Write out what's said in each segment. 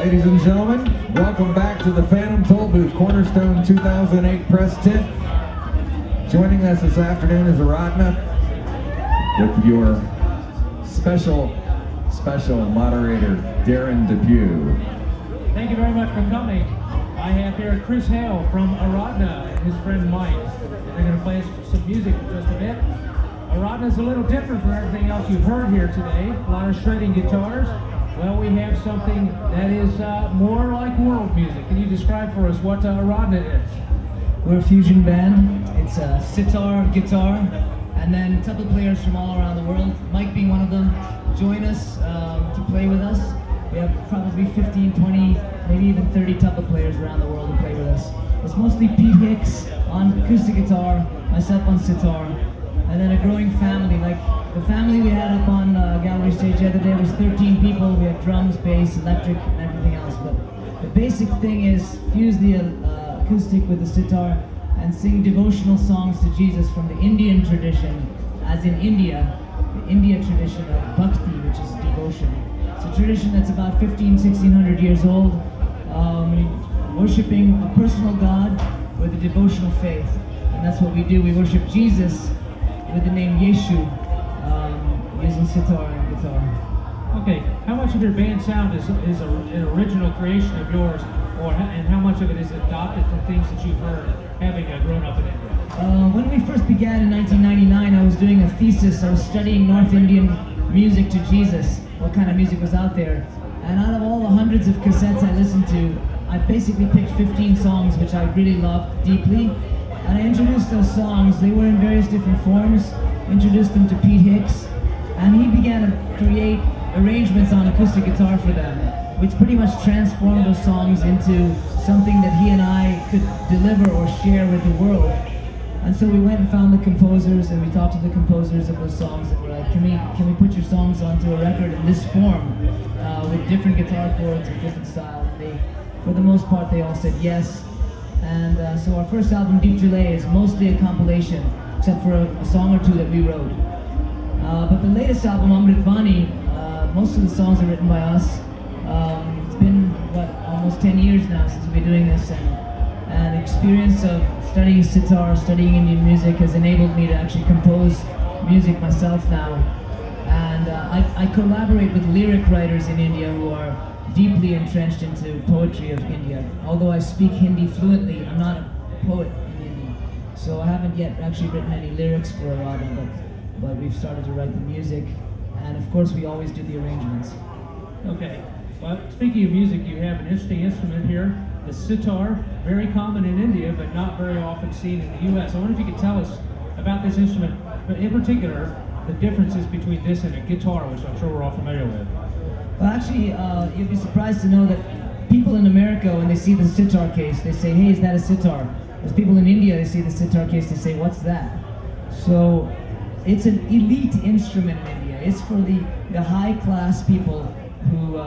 Ladies and gentlemen, welcome back to the Phantom Tollbooth Cornerstone 2008 press tent. Joining us this afternoon is Aradhna with your special moderator, Darren Depew. Thank you very much for coming. I have here Chris Hale from Aradhna and his friend Mike. They're going to play us some music in just a bit. Aradhna's a little different from everything else you've heard here today. A lot of shredding guitars. Well, we have something that is more like world music. Can you describe for us what Aradhna is? We're a fusion band. It's sitar, guitar, and then tabla players from all around the world. Mike being one of them, join us to play with us. We have probably 15, 20, maybe even 30 tabla players around the world who play with us. It's mostly Pete Hicks on acoustic guitar, myself on sitar, and then a growing family. Like the family we had up on gallery stage the other day was 13 people. We had drums, bass, electric, and everything else. But the basic thing is fuse the acoustic with the sitar and sing devotional songs to Jesus from the Indian tradition, as in India, the India tradition of bhakti, which is devotion. It's a tradition that's about 1600 years old, worshiping a personal God with a devotional faith. And that's what we do. We worship Jesus with the name Yeshu, using sitar and guitar. Okay, how much of your band sound is an original creation of yours, and how much of it is adopted from things that you've heard having grown up in India? When we first began in 1999, I was doing a thesis. I was studying North Indian music to Jesus, what kind of music was out there. And out of all the hundreds of cassettes I listened to, I basically picked 15 songs which I really loved deeply. And I introduced those songs. They were in various different forms. Introduced them to Pete Hicks, and he began to create arrangements on acoustic guitar for them, which pretty much transformed those songs into something that he and I could deliver or share with the world. And so we went and found the composers, and we talked to the composers of those songs, and we're like, can we put your songs onto a record in this form, with different guitar chords and different styles? And they, for the most part, they all said yes. And so our first album, Deep Delay, is mostly a compilation, except for a song or two that we wrote. But the latest album, Amritvani, most of the songs are written by us. It's been, almost 10 years now since we've been doing this, and the experience of studying sitar, studying Indian music has enabled me to actually compose music myself now. And I collaborate with lyric writers in India who are deeply entrenched into poetry of India. Although I speak Hindi fluently, I'm not a poet in Hindi. So I haven't yet actually written any lyrics for Aradhna, but we've started to write the music. And of course we always do the arrangements. Okay, well, speaking of music, you have an interesting instrument here, the sitar, very common in India, but not very often seen in the US. I wonder if you could tell us about this instrument, but in particular, the differences between this and a guitar, which I'm sure we're all familiar with. Well, actually, you'd be surprised to know that people in America, when they see the sitar case, they say, hey, is that a sitar? As people in India, they see the sitar case, they say, what's that? So, it's an elite instrument in India. It's for the high-class people who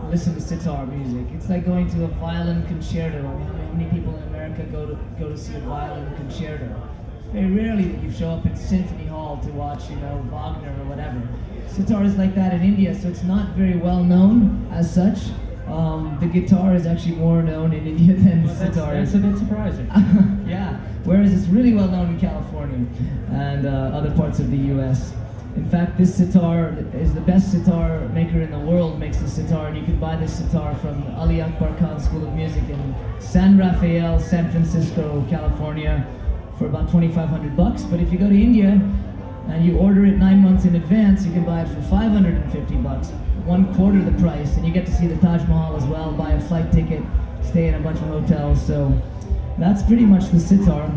listen to sitar music. It's like going to a violin concerto. I mean, how many people in America go to see a violin concerto? It's very rarely that you show up in Symphony Hall to watch, Wagner or whatever. Sitar is like that in India, so it's not very well known as such. The guitar is actually more known in India than sitar is. That's a bit surprising. Yeah, whereas it's really well known in California and other parts of the US. In fact, this sitar is the best sitar maker in the world, makes the sitar, and you can buy this sitar from the Ali Akbar Khan School of Music in San Rafael, San Francisco, California, for about $2,500. But if you go to India and you order it 9 months in advance, you can buy it for $550, 1/4 the price, and you get to see the Taj Mahal as well, buy a flight ticket, stay in a bunch of hotels. So that's pretty much the sitar.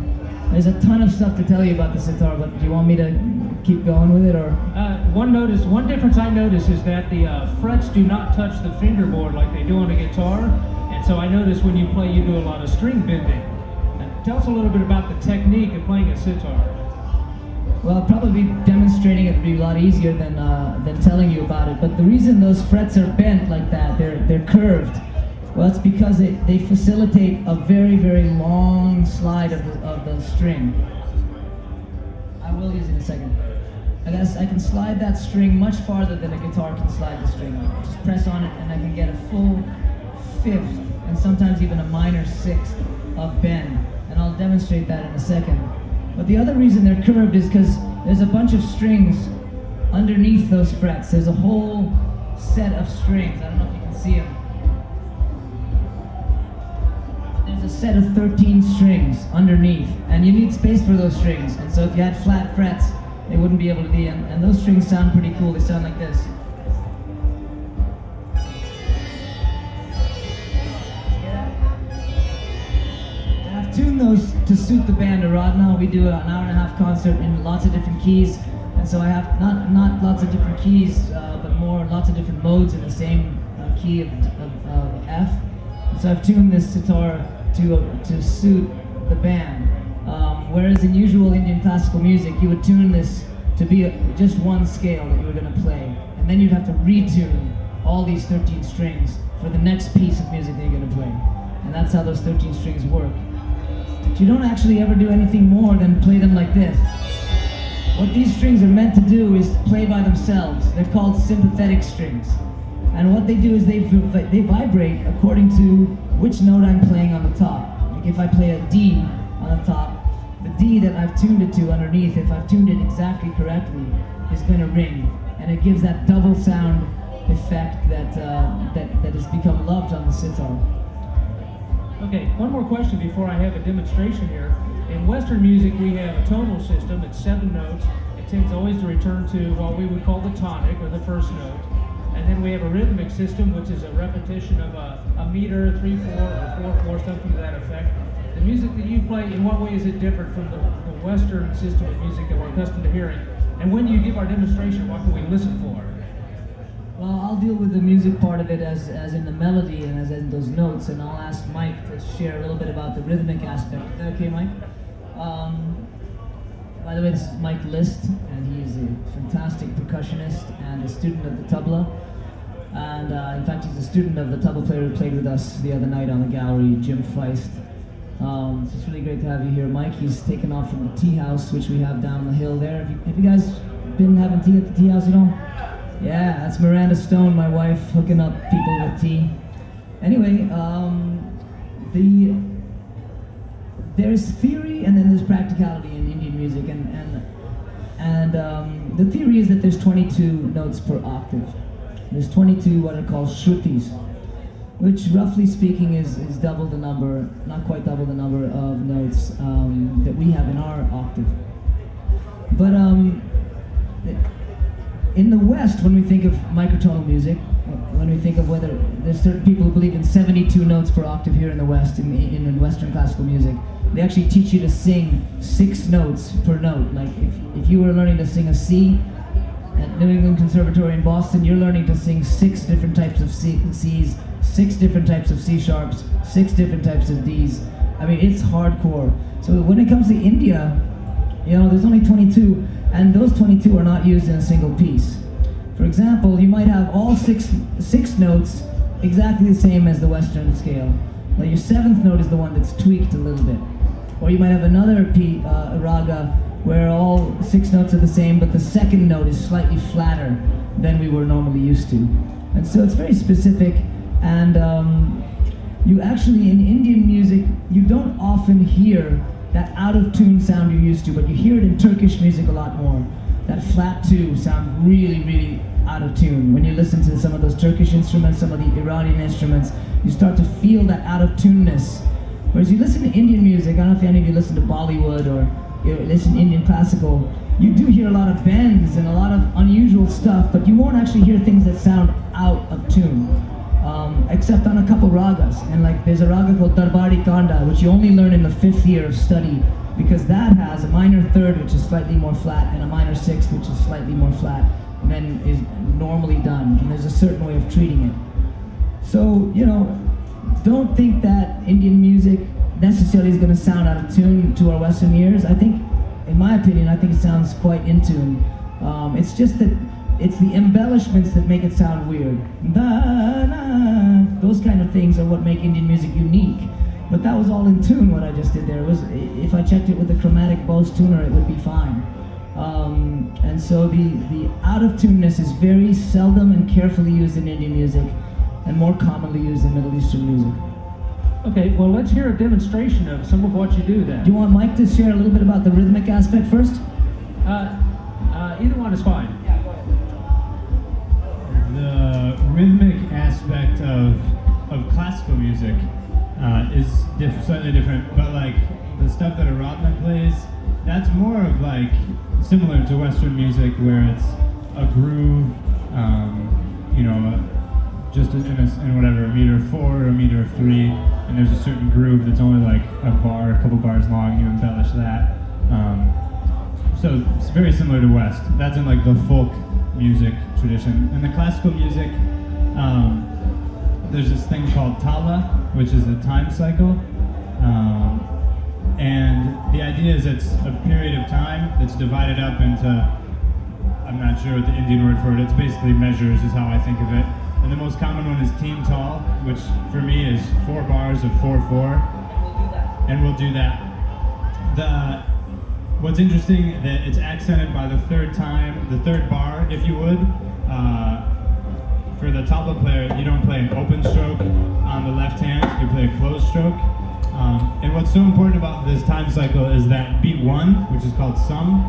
There's a ton of stuff to tell you about the sitar, but do you want me to keep going with it, or? One difference I notice is that the frets do not touch the fingerboard like they do on a guitar, and so I notice when you play, you do a lot of string bending. Tell us a little bit about the technique of playing a sitar. Well, probably demonstrating it would be a lot easier than telling you about it. But the reason those frets are bent like that, they're curved, well, it's because they facilitate a very, very long slide of the string. I will use it in a second. I guess I can slide that string much farther than a guitar can slide the string. Just press on it and I can get a fifth, and sometimes even a minor sixth of bend. And I'll demonstrate that in a second. But the other reason they're curved is because there's a bunch of strings underneath those frets. There's a whole set of strings. I don't know if you can see them. There's a set of 13 strings underneath, and you need space for those strings. And so if you had flat frets, they wouldn't be able to be. And those strings sound pretty cool. They sound like this. I've tuned those to suit the band Aradhna. We do an hour-and-a-half concert in lots of different keys. And so I have not lots of different keys, but more lots of different modes in the same key of F. And so I've tuned this sitar to suit the band. Whereas in usual Indian classical music, you would tune this to be just one scale that you were going to play. And then you'd have to retune all these 13 strings for the next piece of music that you're going to play. And that's how those 13 strings work. But you don't actually ever do anything more than play them like this. What these strings are meant to do is play by themselves. They're called sympathetic strings. And what they do is they vibrate according to which note I'm playing on the top. Like if I play a D on the top, the D that I've tuned it to underneath, if I've tuned it exactly correctly, is going to ring. And it gives that double sound effect that has become loved on the sitar. Okay, one more question before I have a demonstration here. In Western music, we have a tonal system. It's 7 notes. It tends always to return to what we would call the tonic, or the first note. And then we have a rhythmic system, which is a repetition of a meter, 3/4, or 4/4, something to that effect. The music that you play, in what way is it different from the Western system of music that we're accustomed to hearing? And when you give our demonstration, what can we listen for? Well, I'll deal with the music part of it as in the melody and as in those notes, and I'll ask Mike to share a little bit about the rhythmic aspect. Is that okay, Mike? By the way, this is Mike List, and he's a fantastic percussionist and a student of the tabla. And in fact, he's a student of the tabla player who played with us the other night on the gallery, Jim Feist. So it's really great to have you here, Mike. He's taken off from the tea house, which we have down the hill there. Have you guys been having tea at the tea house at all? Yeah, that's Miranda Stone, my wife, hooking up people with tea. Anyway, there's theory and then there's practicality in Indian music, and the theory is that there's 22 notes per octave. There's 22 what are called shrutis, which roughly speaking is double the number, not quite double the number of notes that we have in our octave. But in the West, when we think of microtonal music, when we think of whether there's certain people who believe in 72 notes per octave here in the West, in Western classical music, they actually teach you to sing 6 notes per note. Like if you were learning to sing a C at New England Conservatory in Boston, you're learning to sing 6 different types of C's, 6 different types of C sharps, 6 different types of D's. I mean, it's hardcore. So when it comes to India, you know, there's only 22, and those 22 are not used in a single piece. For example, you might have all six notes exactly the same as the Western scale. Now your 7th note is the one that's tweaked a little bit. Or you might have another raga where all 6 notes are the same, but the 2nd note is slightly flatter than we were normally used to. And so it's very specific, and you actually, in Indian music, you don't often hear that out-of-tune sound you're used to, but you hear it in Turkish music a lot more. That flat 2 sound really, really out of tune. When you listen to some of those Turkish instruments, some of the Iranian instruments, you start to feel that out-of-tuneness. Whereas you listen to Indian music, I don't know if any of you listen to Bollywood or you listen to Indian classical, you do hear a lot of bends and a lot of unusual stuff, but you won't actually hear things that sound out of tune. Except on a couple ragas. And like there's a raga called Darbari Kanda, which you only learn in the 5th year of study, because that has a minor 3rd, which is slightly more flat, and a minor 6th, which is slightly more flat, and then is normally done. And there's a certain way of treating it. So, you know, don't think that Indian music necessarily is going to sound out of tune to our Western ears. I think, in my opinion, I think it sounds quite in tune. It's just that it's the embellishments that make it sound weird. Those kind of things are what make Indian music unique. But that was all in tune, what I just did there. It was, if I checked it with the chromatic Bose tuner, it would be fine. And so the out-of-tuneness is very seldom and carefully used in Indian music. and more commonly used in Middle Eastern music. Okay, well, let's hear a demonstration of some of what you do then. Do you want Mike to share a little bit about the rhythmic aspect first? Either one is fine. The rhythmic aspect of classical music is slightly different, but like the stuff that Aradhna plays, that's more of like similar to Western music, where it's a groove, you know, just in whatever, a meter 4 or a meter 3, and there's a certain groove that's only like a couple bars long. You embellish that. So it's very similar to West. That's in like the folk music tradition. In the classical music, there's this thing called tala, which is a time cycle. And the idea is it's a period of time that's divided up into, I'm not sure what the Indian word for it, it's basically measures is how I think of it. And the most common one is Team Tall, which for me is 4 bars of 4/4. And we'll do that. What's interesting that it's accented by the third bar, if you would. For the tabla player, you don't play an open stroke on the left hand, you play a closed stroke. And what's so important about this time cycle is that beat 1, which is called sum,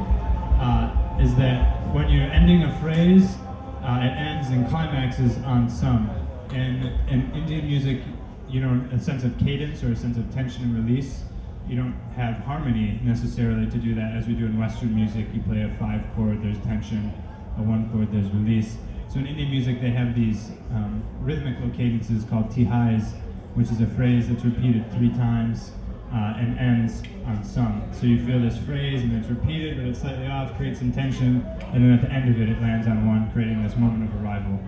is that when you're ending a phrase, it ends and climaxes on sum. And in Indian music, you know, a sense of cadence or a sense of tension and release. You don't have harmony necessarily to do that as we do in Western music. You play a 5 chord, there's tension, a 1 chord, there's release. So in Indian music, they have these rhythmical cadences called tihais, which is a phrase that's repeated 3 times and ends on sum. So you feel this phrase and it's repeated, but it's slightly off, creates some tension, and then at the end of it, it lands on 1, creating this moment of arrival.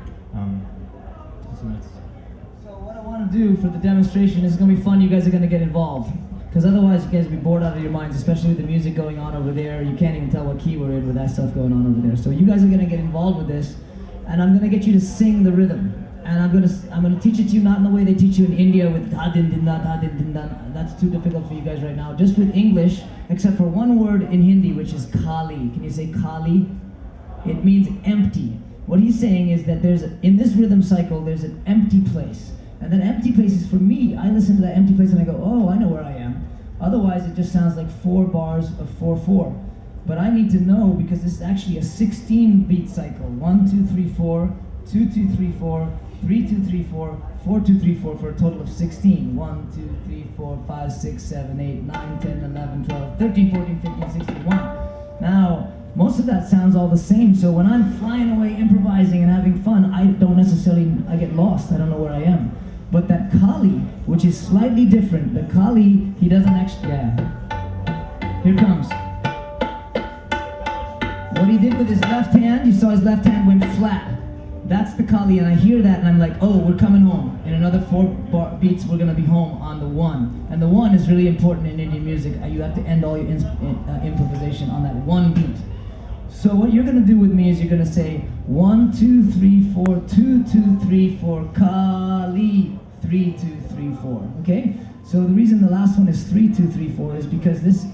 So what I want to do for the demonstration is going to be fun. You guys are going to get involved. Because otherwise you guys will be bored out of your minds, especially with the music going on over there. You can't even tell what key we're in with that stuff going on over there. So you guys are going to get involved with this, and I'm going to get you to sing the rhythm. And I'm going to teach it to you not in the way they teach you in India with da din din da da din din da. That's too difficult for you guys right now. Just with English, except for one word in Hindi, which is kali. Can you say kali? It means empty. What he's saying is that in this rhythm cycle, there's an empty place. And that empty place is for me. I listen to that empty place and I go, oh, I know where I am. Otherwise, it just sounds like 4 bars of 4/4. But I need to know, because this is actually a 16 beat cycle. 1, 2, 3, 4, 2, 2, 3, 4, 3, 2, 3, 4, 4, 2, 3, 4 for a total of 16. 1, 2, 3, 4, 5, 6, 7, 8, 9, 10, 11, 12, 13, 14, 15, 16, 1. Now, most of that sounds all the same, so when I'm flying away improvising and having fun, I get lost, I don't know where I am. But that Kali, which is slightly different, the Kali, he doesn't actually, here comes. What he did with his left hand, you saw his left hand went flat. That's the Kali, and I hear that and I'm like, oh, we're coming home. In another 4 beats, we're gonna be home on the 1. And the 1 is really important in Indian music. You have to end all your improvisation on that 1 beat. So what you're gonna do with me is you're gonna say 1, 2, 3, 4, 2, 2, 3, 4, Kali, 3, 2, 3, 4. Okay? So the reason the last one is 3, 2, 3, 4 is because this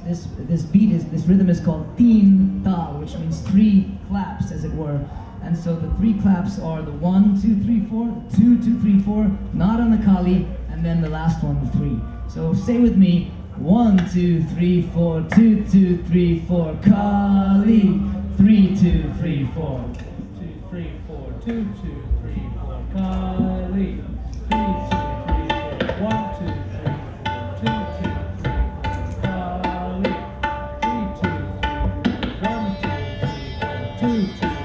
rhythm is called Teen Tal, which means 3 claps, as it were. And so the 3 claps are the 1, 2, 3, 4, 2, 2, 3, 4, not on the Kali, and then the last one, the 3. So say with me, 1, 2, 3, 4, 2, 2, 3, 4, Kali, 3, 2, 3, 4. 2, 3, 4, 2, 2, 3, 4, Kali, 3, 2, 3, 4, 1, 2, 3, 4, 2, 2, 3, 4, Kali, 3, 2, 3, 1, 2, 3, 4, 2, 2.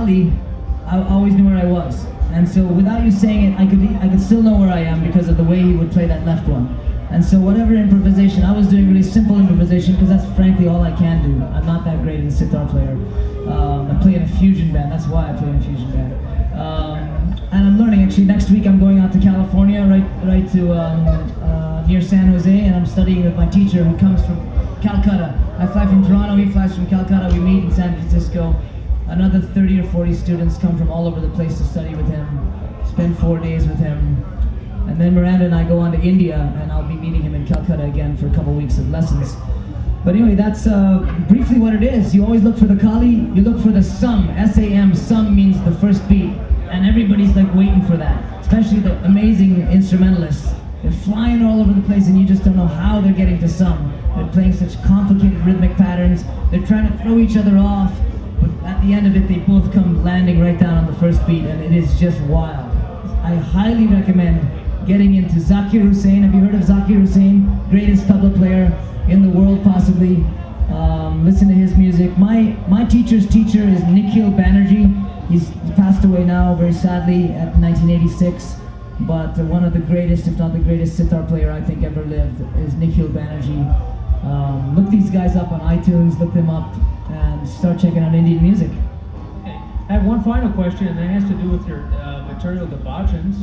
Kali, I always knew where I was. And so without you saying it, I could still know where I am because of the way he would play that left one. And so whatever improvisation, I was doing really simple improvisation because that's frankly all I can do. I'm not that great in sitar player. I play in a fusion band, that's why I play in a fusion band. And I'm learning, actually next week I'm going out to California, right to near San Jose, and I'm studying with my teacher who comes from Calcutta. I fly from Toronto, he flies from Calcutta, we meet in San Francisco. Another 30 or 40 students come from all over the place to study with him, spend 4 days with him. And then Miranda and I go on to India, and I'll be meeting him in Calcutta again for a couple weeks of lessons. But anyway, that's briefly what it is. You always look for the Kali, you look for the sum, S-A-M, sum means the first beat. And everybody's like waiting for that, especially the amazing instrumentalists. They're flying all over the place and you just don't know how they're getting to sum. They're playing such complicated rhythmic patterns. They're trying to throw each other off, but at the end of it, they both come landing right down on the first beat, and it is just wild. I highly recommend getting into Zakir Hussain. Have you heard of Zakir Hussain? Greatest tabla player in the world, possibly. Listen to his music. My teacher's teacher is Nikhil Banerjee. He's passed away now, very sadly, at 1986. But one of the greatest, if not the greatest, sitar player I think ever lived is Nikhil Banerjee. Look these guys up on iTunes, look them up, and start checking out Indian music. Okay. I have one final question, and that has to do with your material, the bhajans.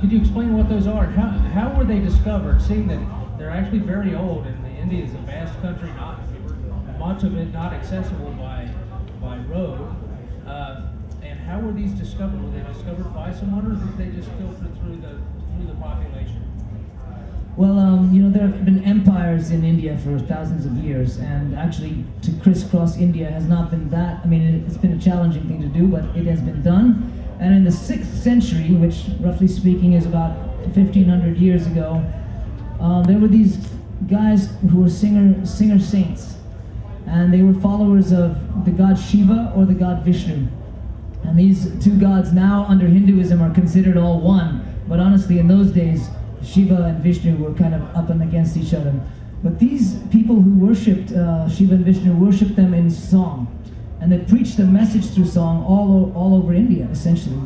Could you explain what those are? How were they discovered, seeing that they're actually very old, and India is a vast country, not much of it not accessible by road. And how were these discovered? Were they discovered by someone, or did they just filter through the population? Well, you know, there have been empires in India for thousands of years, and actually to crisscross India has not been that, I mean, it's been a challenging thing to do, but it has been done. And in the 6th century, which roughly speaking is about 1500 years ago, there were these guys who were singer saints, and they were followers of the god Shiva or the god Vishnu. And these two gods now under Hinduism are considered all one, but honestly in those days Shiva and Vishnu were kind of up and against each other. But these people who worshipped Shiva and Vishnu worshipped them in song, and they preached the message through song all over India, essentially.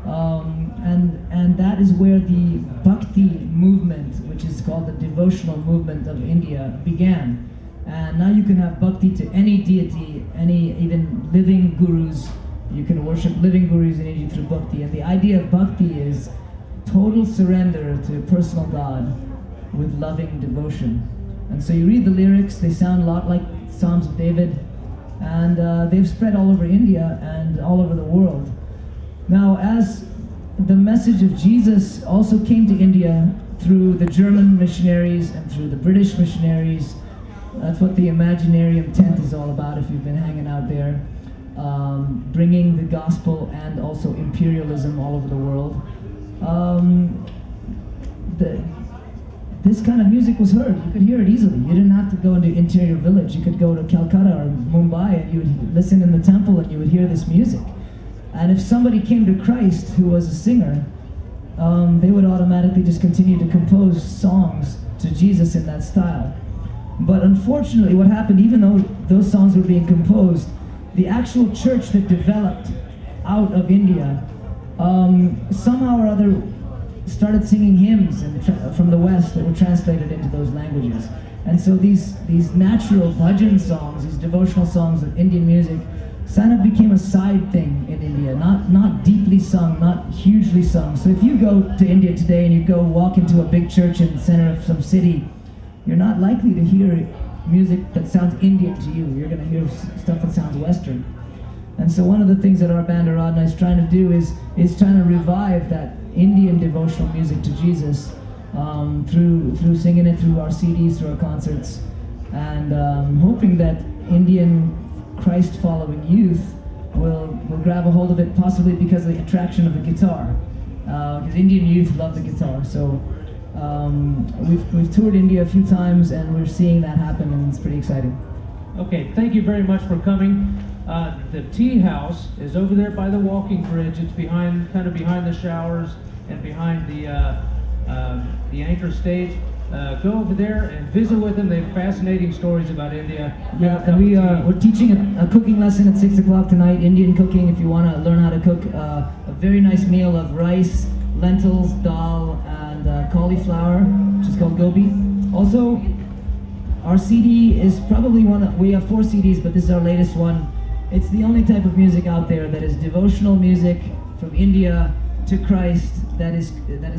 And that is where the bhakti movement, which is called the devotional movement of India, began. And now you can have bhakti to any deity, any even living gurus. You can worship living gurus in India through bhakti. And the idea of bhakti is total surrender to personal God with loving devotion. And so you read the lyrics, they sound a lot like Psalms of David, and they've spread all over India and all over the world. Now, as the message of Jesus also came to India through the German missionaries and through the British missionaries, that's what the Imaginarium tent is all about if you've been hanging out there, bringing the gospel and also imperialism all over the world. This kind of music was heard. You could hear it easily. You didn't have to go into interior village. You could go to Calcutta or Mumbai and you would listen in the temple and you would hear this music. And if somebody came to Christ who was a singer, they would automatically just continue to compose songs to Jesus in that style. But unfortunately what happened, even though those songs were being composed, the actual church that developed out of India somehow or other started singing hymns from the West that were translated into those languages. And so these natural bhajan songs, these devotional songs of Indian music, kind of became a side thing in India, not deeply sung, not hugely sung. So if you go to India today and you go walk into a big church in the center of some city, you're not likely to hear music that sounds Indian to you. You're going to hear stuff that sounds Western. And so one of the things that our band Aradhna is trying to do is trying to revive that Indian devotional music to Jesus through singing it through our CDs, through our concerts, and hoping that Indian Christ-following youth will grab a hold of it, possibly because of the attraction of the guitar. Because Indian youth love the guitar. So we've toured India a few times, and we're seeing that happen, and it's pretty exciting. Okay, thank you very much for coming. The tea house is over there by the walking bridge. It's kind of behind the showers and behind the anchor stage. go over there and visit with them. They have fascinating stories about India. Yeah, and we're teaching a cooking lesson at 6 o'clock tonight, Indian cooking, if you want to learn how to cook a very nice meal of rice, lentils, dal, and cauliflower, which is called gobi. Also, our CD is probably we have 4 CDs, but this is our latest one. It's the only type of music out there that is devotional music from India to Christ that is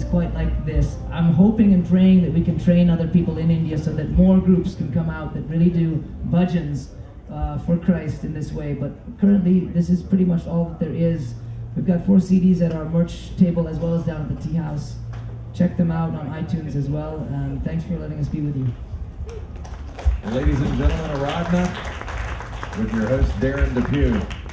quite like this. I'm hoping and praying that we can train other people in India so that more groups can come out that really do bhajans for Christ in this way. But currently, this is pretty much all that there is. We've got 4 CDs at our merch table as well as down at the tea house. Check them out on iTunes as well, and thanks for letting us be with you. Ladies and gentlemen, Aradhna with your host Darren Depew.